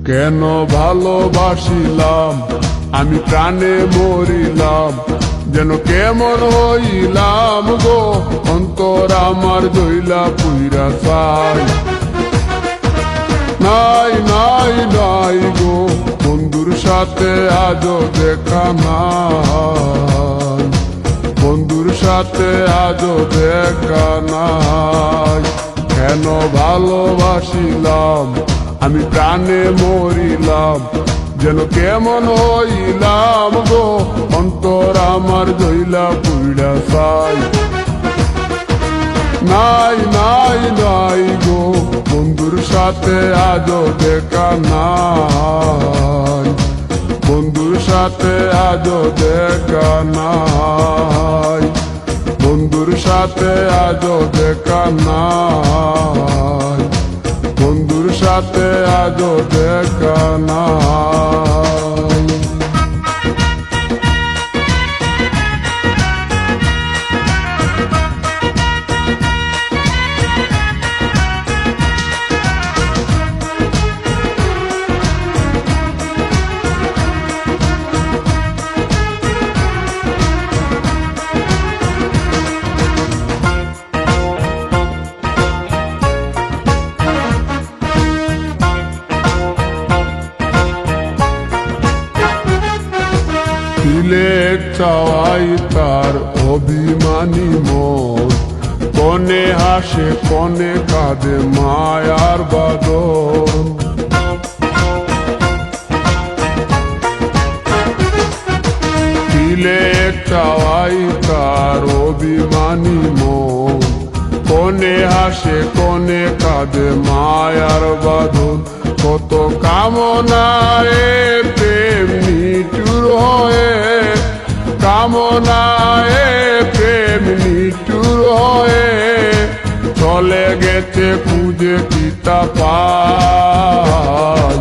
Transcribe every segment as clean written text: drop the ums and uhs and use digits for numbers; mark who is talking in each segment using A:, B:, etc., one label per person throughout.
A: কেন ভালোবাসিলাম আমি প্রাণে মরিলাম, যেন কেমন হইলাম গো, অন্তর আমার দইলা পুইরা চাই। নাই নাই নাই গো, বন্ধুর সাথে আজও দেখা নাই, বন্ধুর সাথে আজও দেখা নাই। কেন ভালোবাসিলাম আমি প্রাণে মরিলাম, যেন কেমন হইলাম গো, অন্তর আমার দইলা পুইরা চাই। নাই নাই নাই গো, বন্ধুর সাথে আজও দেখা নাই, বন্ধুর সাথে আজও দেখা নাই, বন্ধুর সাথে আজও দেখা নাই, বন্ধুর সাথে আজও দেখা নাই। সিলেট চাওয়াই তার অভিমানী মন, কনে হাসে কনে কাঁদে মায়ার বাদন। সিলেট চাওয়াই তার অভিমানী মন, কনে হাসে কনে কাঁদে মায়ার বাদন। কত কামনায় প্রেম নিঠুর হয়ে, কামনায় প্রেম নিঠুর হয়ে, চলে গেছে খুঁজে পিতা পাই,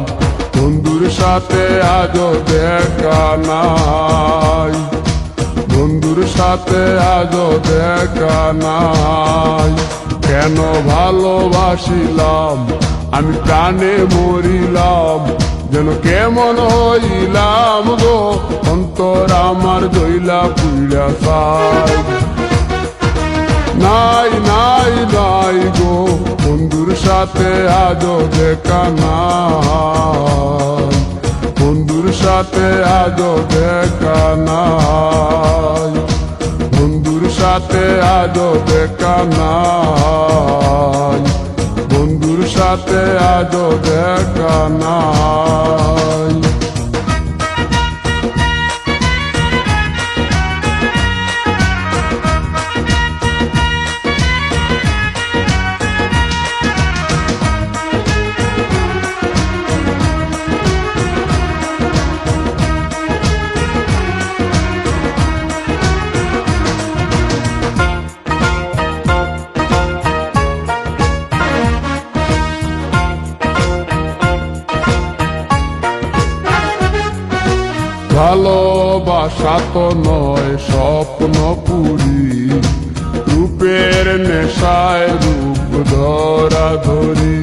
A: বন্ধুর সাথে আজও দেখা নাই, বন্ধুর সাথে আজও দেখা নাই। কেন ভালোবাসিলাম আমি প্রাণে মরিলাম, যেন কেমন হইলাম গো, অন্তর আমার দইলা পুইরা চাই। নাই নাই নাই গো, বন্ধুর সাথে আজও দেখা নাই, বন্ধুর সাথে আজও দেখা নাই, বন্ধুর সাথে আজও দেখা নাই, বন্ধুর সাথে আজও দেখা নাই। ভালোবাসা তো নয় স্বপ্ন পুরি, রূপের নেশায় রূপ ধরা ধরি।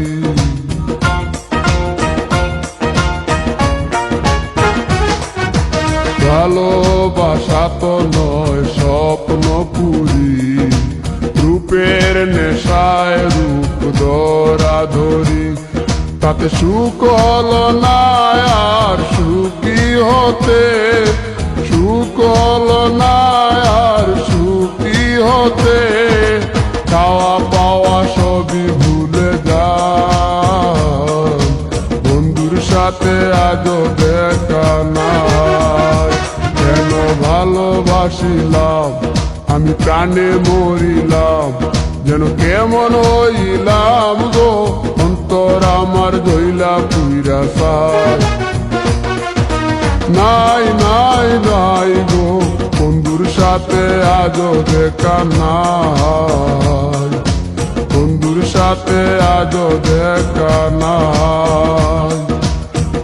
A: ভালোবাসা তো নয় স্বপ্ন পুরি, রূপের নেশায় রূপ ধরা ধরি। তাতে সুখ হলো না আর সুখী হতে, সুখ হলো না আর সুখী হতে, চাওয়া পাওয়া সবই ভুলে যায়, বন্ধুর সাথে আজও দেখা নাই। কেন ভালোবাসিলাম আমি প্রাণে মরিলাম, যেন কেমন হইলাম গো, অন্তর আমার দইলা পুইরা চাই। নাই নাই নাই গো, বন্ধুর সাথে আজও দেখা নাই, বন্ধুর সাথে আজও দেখা নাই,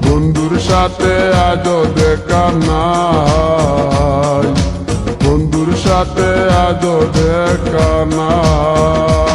A: বন্ধুর সাথে আজও দেখা নাই, বন্ধুর সাথে আজও দেখা নাই।